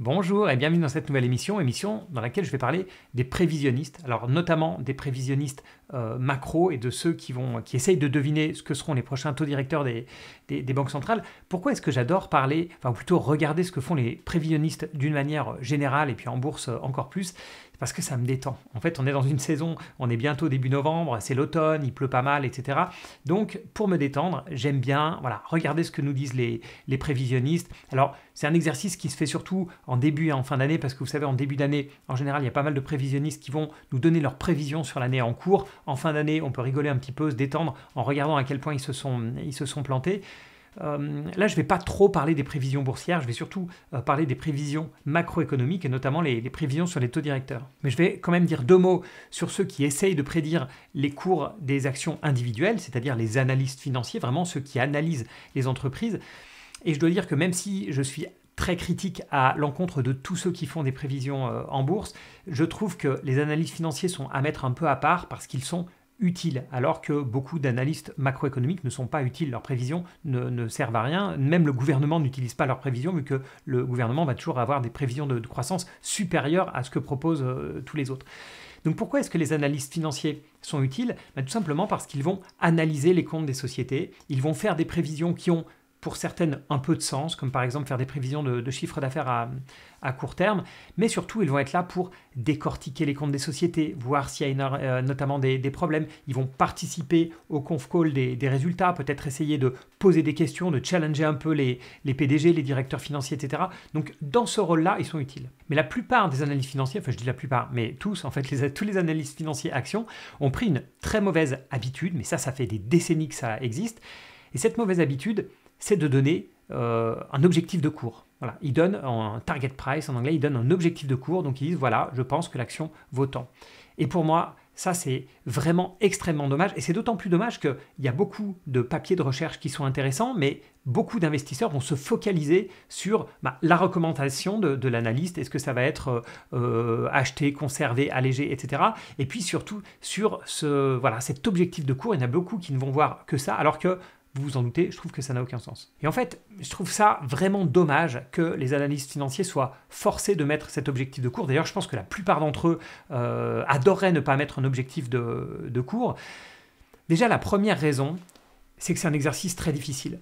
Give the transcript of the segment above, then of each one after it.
Bonjour et bienvenue dans cette nouvelle émission dans laquelle je vais parler des prévisionnistes, alors notamment des prévisionnistes macro et de ceux qui essayent de deviner ce que seront les prochains taux directeurs des banques centrales. Pourquoi est-ce que j'adore parler, enfin plutôt regarder ce que font les prévisionnistes d'une manière générale et puis en bourse encore plus? Parce que ça me détend. En fait, on est dans une saison, on est bientôt début novembre, c'est l'automne, il pleut pas mal, etc. Donc, pour me détendre, j'aime bien regarder ce que nous disent les prévisionnistes. Alors, c'est un exercice qui se fait surtout en début et en fin d'année, parce que vous savez, en début d'année, en général, il y a pas mal de prévisionnistes qui vont nous donner leurs prévisions sur l'année en cours. En fin d'année, on peut rigoler un petit peu, se détendre en regardant à quel point ils se sont plantés. Là, je ne vais pas trop parler des prévisions boursières, je vais surtout parler des prévisions macroéconomiques et notamment les prévisions sur les taux directeurs. Mais je vais quand même dire deux mots sur ceux qui essayent de prédire les cours des actions individuelles, c'est-à-dire les analystes financiers, vraiment ceux qui analysent les entreprises. Et je dois dire que même si je suis très critique à l'encontre de tous ceux qui font des prévisions en bourse, je trouve que les analystes financiers sont à mettre un peu à part parce qu'ils sont utiles, alors que beaucoup d'analystes macroéconomiques ne sont pas utiles. Leurs prévisions ne servent à rien. Même le gouvernement n'utilise pas leurs prévisions, vu que le gouvernement va toujours avoir des prévisions de croissance supérieures à ce que proposent tous les autres. Donc pourquoi est-ce que les analystes financiers sont utiles? Tout simplement parce qu'ils vont analyser les comptes des sociétés, ils vont faire des prévisions qui ont pour certaines un peu de sens, comme par exemple faire des prévisions de chiffre d'affaires à court terme, mais surtout ils vont être là pour décortiquer les comptes des sociétés, voir s'il y a notamment des problèmes. Ils vont participer au conf call des résultats, peut-être essayer de poser des questions, de challenger un peu les PDG, les directeurs financiers, etc. Donc dans ce rôle-là, ils sont utiles. Mais la plupart des analystes financiers, enfin je dis la plupart, mais tous, en fait, tous les analystes financiers actions ont pris une très mauvaise habitude, mais ça fait des décennies que ça existe. Et cette mauvaise habitude, c'est de donner un objectif de cours. Voilà. Ils donnent un target price, en anglais, ils donnent un objectif de cours, donc ils disent, voilà, je pense que l'action vaut tant. Et pour moi, ça c'est vraiment extrêmement dommage, et c'est d'autant plus dommage qu'il y a beaucoup de papiers de recherche qui sont intéressants, mais beaucoup d'investisseurs vont se focaliser sur la recommandation de l'analyste, est-ce que ça va être acheté, conservé, allégé, etc. Et puis surtout sur cet objectif de cours, il y en a beaucoup qui ne vont voir que ça, alors que vous vous en doutez, je trouve que ça n'a aucun sens. Et en fait, je trouve ça vraiment dommage que les analystes financiers soient forcés de mettre cet objectif de cours. D'ailleurs, je pense que la plupart d'entre eux adoreraient ne pas mettre un objectif de cours. Déjà, la première raison, c'est que c'est un exercice très difficile.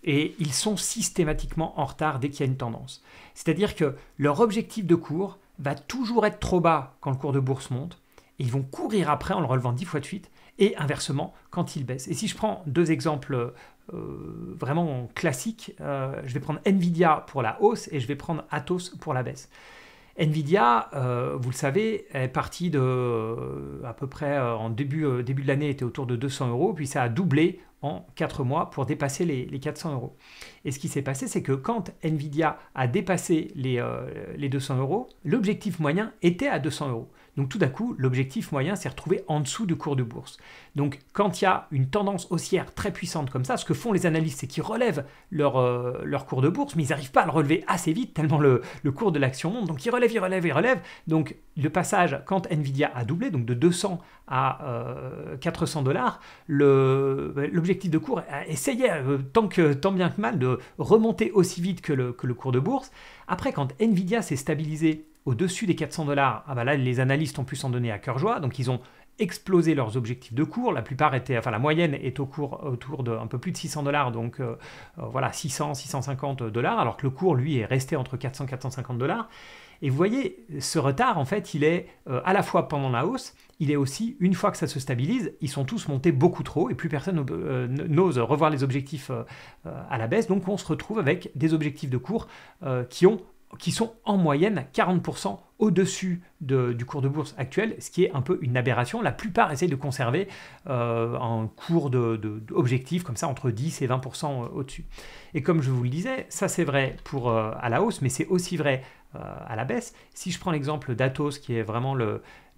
Et ils sont systématiquement en retard dès qu'il y a une tendance. C'est-à-dire que leur objectif de cours va toujours être trop bas quand le cours de bourse monte. Et ils vont courir après en le relevant 10 fois de suite. Et inversement quand il baisse. Et si je prends deux exemples vraiment classiques, je vais prendre Nvidia pour la hausse et je vais prendre Atos pour la baisse. Nvidia, vous le savez, est parti à peu près en début de l'année, était autour de 200 €, puis ça a doublé en 4 mois pour dépasser les 400 €. Et ce qui s'est passé, c'est que quand Nvidia a dépassé les 200 €, l'objectif moyen était à 200 €. Donc tout d'un coup, l'objectif moyen s'est retrouvé en dessous du cours de bourse. Donc quand il y a une tendance haussière très puissante comme ça, ce que font les analystes, c'est qu'ils relèvent leur cours de bourse, mais ils n'arrivent pas à le relever assez vite, tellement le cours de l'action monte. Donc ils relèvent. Donc le passage, quand Nvidia a doublé, donc de 200 à 400 $, l'objectif de cours essayait tant bien que mal de remonter aussi vite que le cours de bourse. Après, quand Nvidia s'est stabilisé au-dessus des 400 $, là, les analystes ont pu s'en donner à cœur joie, donc ils ont explosé leurs objectifs de cours. La moyenne est autour de un peu plus de 600 $, donc 600-650 $, alors que le cours, lui, est resté entre 400 et 450 $. Et vous voyez, ce retard, en fait, il est à la fois pendant la hausse, il est aussi, une fois que ça se stabilise, ils sont tous montés beaucoup trop et plus personne n'ose revoir les objectifs à la baisse. Donc on se retrouve avec des objectifs de cours qui sont en moyenne 40% au-dessus du cours de bourse actuel, ce qui est un peu une aberration. La plupart essayent de conserver un cours d'objectif comme ça entre 10 et 20% au-dessus. Et comme je vous le disais, ça c'est vrai pour à la hausse, mais c'est aussi vrai à la baisse. Si je prends l'exemple d'Atos, qui est vraiment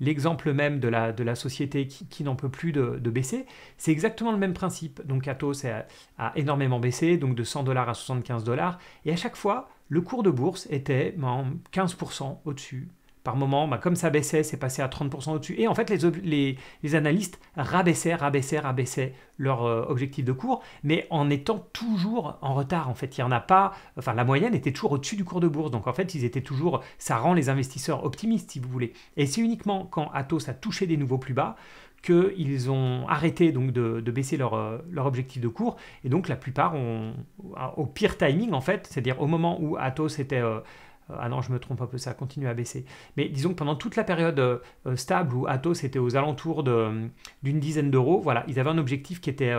l'exemple même de la société qui n'en peut plus de baisser, c'est exactement le même principe. Donc Atos a énormément baissé, donc de 100 $ à 75 $, et à chaque fois, le cours de bourse était 15% au-dessus, par moment, comme ça baissait, c'est passé à 30% au-dessus. Et en fait, les analystes rabaissaient leur objectif de cours, mais en étant toujours en retard. En fait, il y en a pas, enfin la moyenne était toujours au-dessus du cours de bourse. Donc en fait, ils étaient toujours, ça rend les investisseurs optimistes, si vous voulez. Et c'est uniquement quand Atos a touché des nouveaux plus bas qu'ils ont arrêté donc de baisser leur objectif de cours, et donc la plupart ont, au pire timing en fait, c'est-à-dire au moment où Atos était... ah non, je me trompe un peu, ça continue à baisser. Mais disons que pendant toute la période stable où Atos était aux alentours d'une dizaine d'euros, voilà, ils avaient un objectif qui était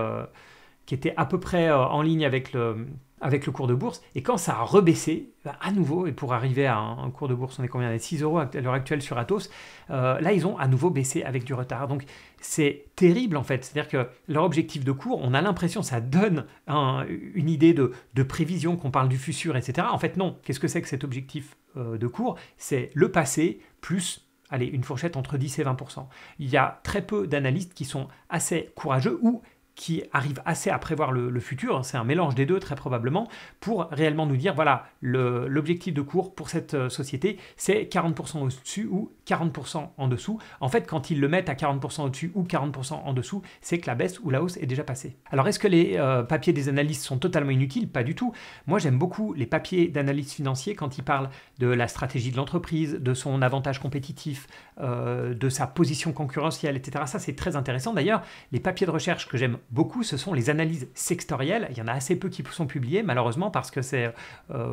à peu près en ligne avec le cours de bourse. Et quand ça a rebaissé, à nouveau, et pour arriver à un cours de bourse, on est combien? 6 euros à l'heure actuelle sur Atos, là ils ont à nouveau baissé avec du retard. Donc c'est terrible en fait, c'est-à-dire que leur objectif de cours, on a l'impression, ça donne une idée de prévision, qu'on parle du futur, etc. En fait non, qu'est-ce que c'est que cet objectif de cours? C'est le passé plus... Allez, une fourchette entre 10 et 20%. Il y a très peu d'analystes qui sont assez courageux ou qui arrivent assez à prévoir le futur, c'est un mélange des deux très probablement, pour réellement nous dire, voilà, l'objectif de cours pour cette société, c'est 40% au-dessus ou 40% en dessous. En fait, quand ils le mettent à 40% au-dessus ou 40% en dessous, c'est que la baisse ou la hausse est déjà passée. Alors, est-ce que les papiers des analystes sont totalement inutiles? Pas du tout. Moi, j'aime beaucoup les papiers d'analystes financiers quand ils parlent de la stratégie de l'entreprise, de son avantage compétitif, de sa position concurrentielle, etc. Ça, c'est très intéressant. D'ailleurs, les papiers de recherche que j'aime beaucoup, ce sont les analyses sectorielles. Il y en a assez peu qui sont publiés, malheureusement, parce que c'est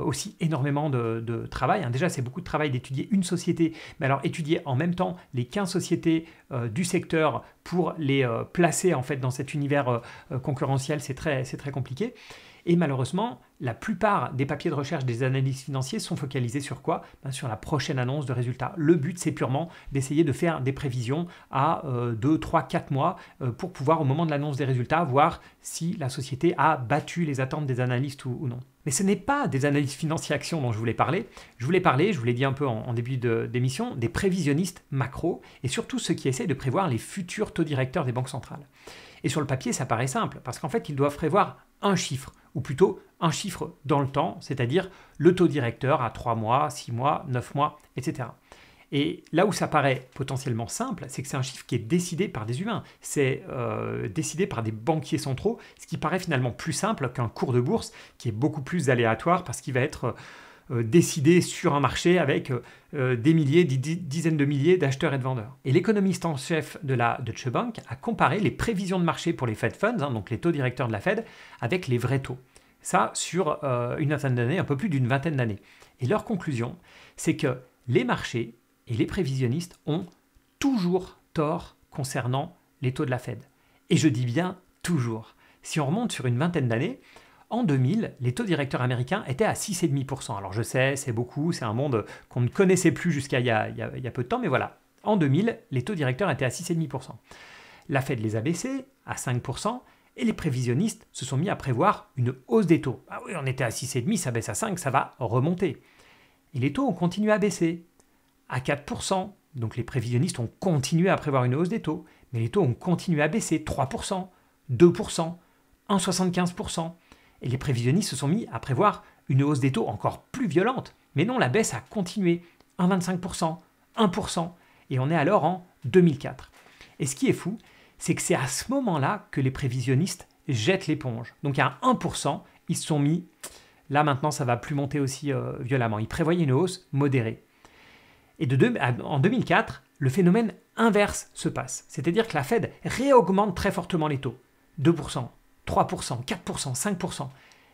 aussi énormément de travail. Déjà, c'est beaucoup de travail d'étudier une société, mais alors étudier en même temps les 15 sociétés du secteur pour les placer en fait dans cet univers concurrentiel, c'est très compliqué. Et malheureusement, la plupart des papiers de recherche des analystes financiers sont focalisés sur quoi? Sur la prochaine annonce de résultats. Le but, c'est purement d'essayer de faire des prévisions à 2, 3, 4 mois pour pouvoir, au moment de l'annonce des résultats, voir si la société a battu les attentes des analystes ou non. Mais ce n'est pas des analystes financiers actions dont je voulais parler. Je vous l'ai dit un peu en début d'émission, des prévisionnistes macro et surtout ceux qui essaient de prévoir les futurs taux directeurs des banques centrales. Et sur le papier, ça paraît simple parce qu'en fait, ils doivent prévoir un chiffre, ou plutôt un chiffre dans le temps, c'est-à-dire le taux directeur à 3 mois, 6 mois, 9 mois, etc. Et là où ça paraît potentiellement simple, c'est que c'est un chiffre qui est décidé par des humains, c'est décidé par des banquiers centraux, ce qui paraît finalement plus simple qu'un cours de bourse qui est beaucoup plus aléatoire parce qu'il va être décidé sur un marché avec des milliers, des dizaines de milliers d'acheteurs et de vendeurs. Et l'économiste en chef de la Deutsche Bank a comparé les prévisions de marché pour les Fed Funds, donc les taux directeurs de la Fed, avec les vrais taux. Ça sur une vingtaine d'années, un peu plus d'une vingtaine d'années. Et leur conclusion, c'est que les marchés et les prévisionnistes ont toujours tort concernant les taux de la Fed. Et je dis bien toujours. Si on remonte sur une vingtaine d'années, en 2000, les taux directeurs américains étaient à 6,5%. Alors je sais, c'est beaucoup, c'est un monde qu'on ne connaissait plus jusqu'à il y a peu de temps, mais voilà. En 2000, les taux directeurs étaient à 6,5%. La Fed les a baissés à 5%, et les prévisionnistes se sont mis à prévoir une hausse des taux. Ah oui, on était à 6,5, ça baisse à 5, ça va remonter. Et les taux ont continué à baisser à 4%. Donc les prévisionnistes ont continué à prévoir une hausse des taux, mais les taux ont continué à baisser 3%, 2%, 1,75%. Et les prévisionnistes se sont mis à prévoir une hausse des taux encore plus violente. Mais non, la baisse a continué, 1,25%, 1%, et on est alors en 2004. Et ce qui est fou, c'est que c'est à ce moment-là que les prévisionnistes jettent l'éponge. Donc à 1%, ils se sont mis, là maintenant ça ne va plus monter aussi violemment. Ils prévoyaient une hausse modérée. Et en 2004, le phénomène inverse se passe. C'est-à-dire que la Fed réaugmente très fortement les taux. 2%, 3%, 4%, 5%.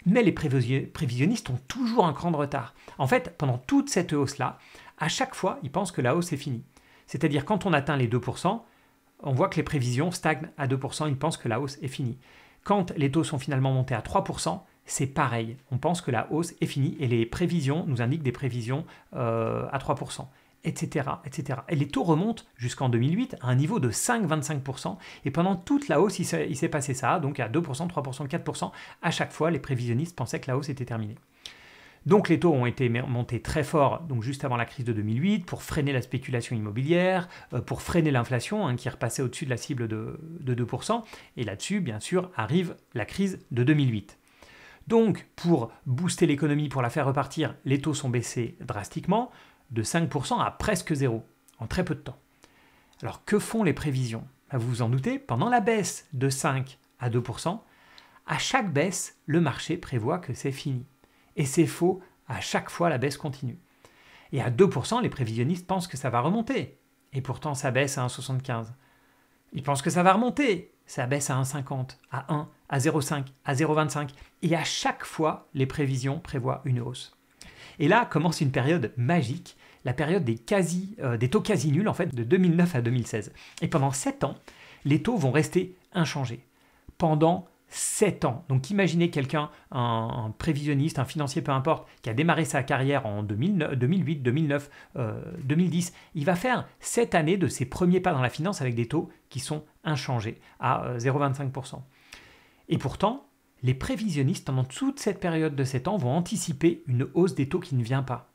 Mais les prévisionnistes ont toujours un cran de retard. En fait, pendant toute cette hausse-là, à chaque fois, ils pensent que la hausse est finie. C'est-à-dire quand on atteint les 2%, on voit que les prévisions stagnent à 2%, ils pensent que la hausse est finie. Quand les taux sont finalement montés à 3%, c'est pareil. On pense que la hausse est finie et les prévisions nous indiquent des prévisions à 3%. Etc., etc. Et les taux remontent jusqu'en 2008 à un niveau de 5,25%. Et pendant toute la hausse, il s'est passé ça, donc à 2%, 3%, 4%. À chaque fois, les prévisionnistes pensaient que la hausse était terminée. Donc les taux ont été montés très fort donc juste avant la crise de 2008 pour freiner la spéculation immobilière, pour freiner l'inflation qui est repassée au-dessus de la cible de 2%. Et là-dessus, bien sûr, arrive la crise de 2008. Donc, pour booster l'économie, pour la faire repartir, les taux sont baissés drastiquement. de 5% à presque zéro en très peu de temps. Alors que font les prévisions? Vous vous en doutez, pendant la baisse de 5 à 2%, à chaque baisse, le marché prévoit que c'est fini. Et c'est faux, à chaque fois la baisse continue. Et à 2%, les prévisionnistes pensent que ça va remonter. Et pourtant, ça baisse à 1,75. Ils pensent que ça va remonter. Ça baisse à 1,50, à 1, à 0,5, à 0,25. Et à chaque fois, les prévisions prévoient une hausse. Et là commence une période magique, la période des taux quasi nuls en fait, de 2009 à 2016. Et pendant 7 ans, les taux vont rester inchangés. Pendant 7 ans. Donc imaginez quelqu'un, un prévisionniste, un financier, peu importe, qui a démarré sa carrière en 2008, 2009, 2010. Il va faire 7 années de ses premiers pas dans la finance avec des taux qui sont inchangés à 0,25%. Et pourtant, les prévisionnistes, pendant toute cette période de 7 ans, vont anticiper une hausse des taux qui ne vient pas.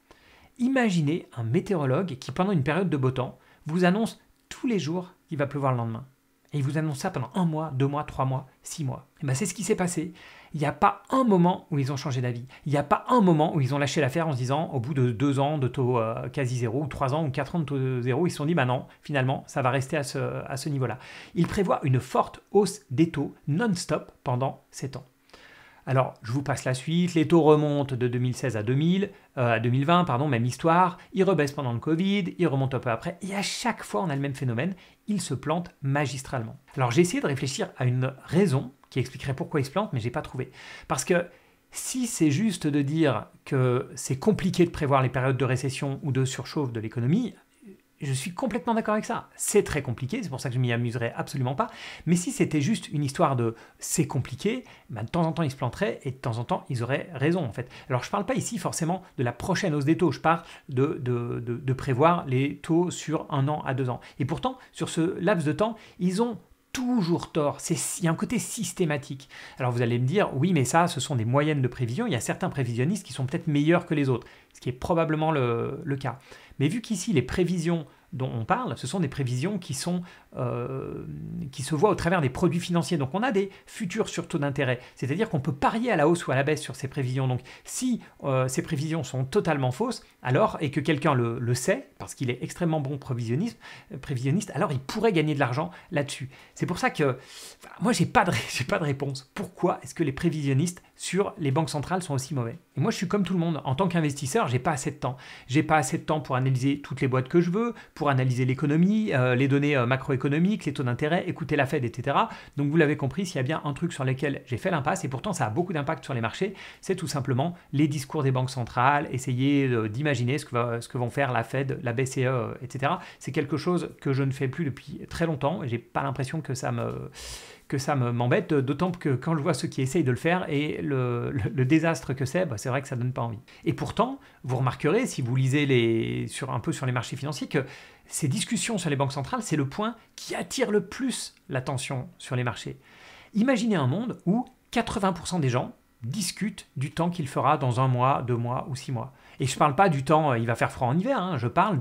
Imaginez un météorologue qui, pendant une période de beau temps, vous annonce tous les jours qu'il va pleuvoir le lendemain. Et il vous annonce ça pendant 1 mois, 2 mois, 3 mois, 6 mois. Et bien c'est ce qui s'est passé. Il n'y a pas un moment où ils ont changé d'avis. Il n'y a pas un moment où ils ont lâché l'affaire en se disant, au bout de 2 ans de taux quasi zéro, ou 3 ans, ou 4 ans de taux zéro, ils se sont dit, bah non, finalement, ça va rester à ce niveau-là. Ils prévoient une forte hausse des taux non-stop pendant 7 ans. Alors, je vous passe la suite. Les taux remontent de 2016 à 2020, même histoire. Ils rebaissent pendant le Covid, ils remontent un peu après. Et à chaque fois, on a le même phénomène. Ils se plantent magistralement. Alors, j'ai essayé de réfléchir à une raison qui expliquerait pourquoi ils se plantent, mais je n'ai pas trouvé. Parce que si c'est juste de dire que c'est compliqué de prévoir les périodes de récession ou de surchauffe de l'économie, je suis complètement d'accord avec ça. C'est très compliqué, c'est pour ça que je m'y amuserais absolument pas. Mais si c'était juste une histoire de c'est compliqué, de temps en temps ils se planteraient et de temps en temps ils auraient raison en fait. Alors je ne parle pas ici forcément de la prochaine hausse des taux, je parle de prévoir les taux sur 1 an à 2 ans. Et pourtant, sur ce laps de temps, ils ont toujours tort. Il y a un côté systématique. Alors vous allez me dire, oui mais ça, ce sont des moyennes de prévision, il y a certains prévisionnistes qui sont peut-être meilleurs que les autres, ce qui est probablement le cas. Mais vu qu'ici, les prévisions dont on parle, ce sont des prévisions qui se voient au travers des produits financiers. Donc on a des futurs sur taux d'intérêt, c'est-à-dire qu'on peut parier à la hausse ou à la baisse sur ces prévisions. Donc si ces prévisions sont totalement fausses, alors, et que quelqu'un le sait, parce qu'il est extrêmement bon prévisionniste, alors il pourrait gagner de l'argent là-dessus. C'est pour ça que moi, j'ai pas de réponse. Pourquoi est-ce que les prévisionnistes sur les banques centrales sont aussi mauvais? Et moi, je suis comme tout le monde. En tant qu'investisseur, j'ai pas assez de temps. J'ai pas assez de temps pour analyser toutes les boîtes que je veux, pour analyser l'économie, les données macroéconomiques, les taux d'intérêt, écouter la Fed, etc. Donc, vous l'avez compris, s'il y a bien un truc sur lequel j'ai fait l'impasse, et pourtant ça a beaucoup d'impact sur les marchés, c'est tout simplement les discours des banques centrales, essayer d'imaginer ce que vont faire la Fed, la BCE, etc. C'est quelque chose que je ne fais plus depuis très longtemps, et j'ai pas l'impression que ça m'embête, d'autant que quand je vois ceux qui essayent de le faire et le désastre que c'est vrai que ça donne pas envie. Et pourtant, vous remarquerez, si vous lisez un peu sur les marchés financiers, que ces discussions sur les banques centrales, c'est le point qui attire le plus l'attention sur les marchés. Imaginez un monde où 80% des gens discutent du temps qu'il fera dans 1 mois, 2 mois ou 6 mois. Et je ne parle pas du temps, il va faire froid en hiver, hein, je parle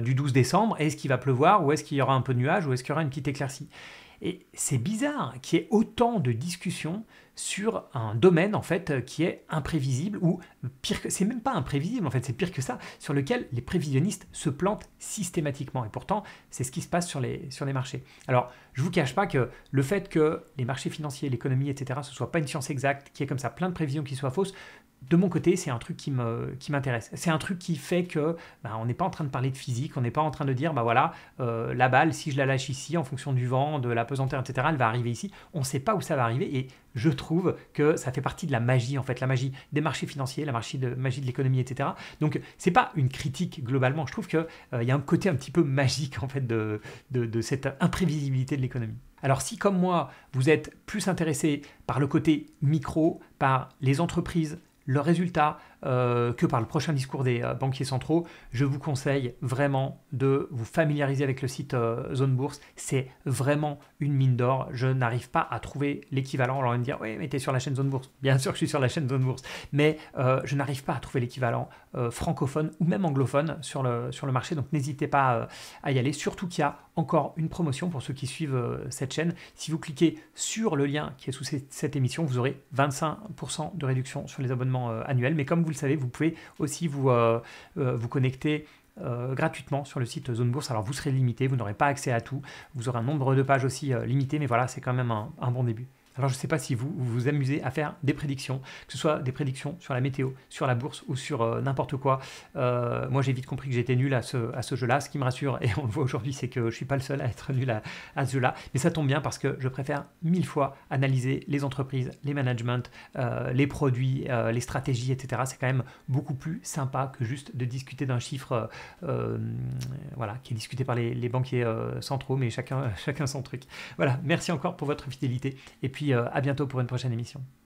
du 12 décembre, est-ce qu'il va pleuvoir, ou est-ce qu'il y aura un peu de nuages, ou est-ce qu'il y aura une petite éclaircie. Et c'est bizarre qu'il y ait autant de discussions sur un domaine en fait qui est imprévisible, ou pire que c'est même pas imprévisible en fait, c'est pire que ça, sur lequel les prévisionnistes se plantent systématiquement. Et pourtant, c'est ce qui se passe sur les marchés. Alors, je vous cache pas que le fait que les marchés financiers, l'économie, etc., ce soit pas une science exacte, qu'il y ait comme ça plein de prévisions qui soient fausses, de mon côté, c'est un truc qui m'intéresse. C'est un truc qui fait que on n'est pas en train de parler de physique, on n'est pas en train de dire, la balle, si je la lâche ici, en fonction du vent, de la pesanteur, etc., elle va arriver ici. On ne sait pas où ça va arriver et je trouve que ça fait partie de la magie, en fait, la magie des marchés financiers, la magie de l'économie, etc. Donc, c'est pas une critique globalement. Je trouve qu'il y a un côté un petit peu magique, en fait, de cette imprévisibilité de l'économie. Alors si comme moi, vous êtes plus intéressé par le côté micro, par les entreprises, leurs résultats, que par le prochain discours des banquiers centraux, je vous conseille vraiment de vous familiariser avec le site Zone Bourse. C'est vraiment une mine d'or. Je n'arrive pas à trouver l'équivalent. Alors on va me dire, oui, mais tu es sur la chaîne Zone Bourse. Bien sûr que je suis sur la chaîne Zone Bourse, mais je n'arrive pas à trouver l'équivalent francophone ou même anglophone sur le marché. Donc n'hésitez pas à y aller. Surtout qu'il y a encore une promotion pour ceux qui suivent cette chaîne. Si vous cliquez sur le lien qui est sous cette émission, vous aurez 25% de réduction sur les abonnements annuels. Mais comme vous le le savez, vous pouvez aussi vous connecter gratuitement sur le site Zone Bourse. Alors vous serez limité, vous n'aurez pas accès à tout, vous aurez un nombre de pages aussi limité, mais voilà, c'est quand même un bon début. Alors je ne sais pas si vous vous amusez à faire des prédictions, que ce soit des prédictions sur la météo, sur la bourse ou sur n'importe quoi. Moi j'ai vite compris que j'étais nul à ce jeu-là. Ce qui me rassure, et on le voit aujourd'hui, c'est que je ne suis pas le seul à être nul à ce jeu-là. Mais ça tombe bien parce que je préfère 1000 fois analyser les entreprises, les managements, les produits, les stratégies, etc. C'est quand même beaucoup plus sympa que juste de discuter d'un chiffre voilà, qui est discuté par les banquiers centraux, mais chacun son truc. Voilà, merci encore pour votre fidélité. Et puis à bientôt pour une prochaine émission.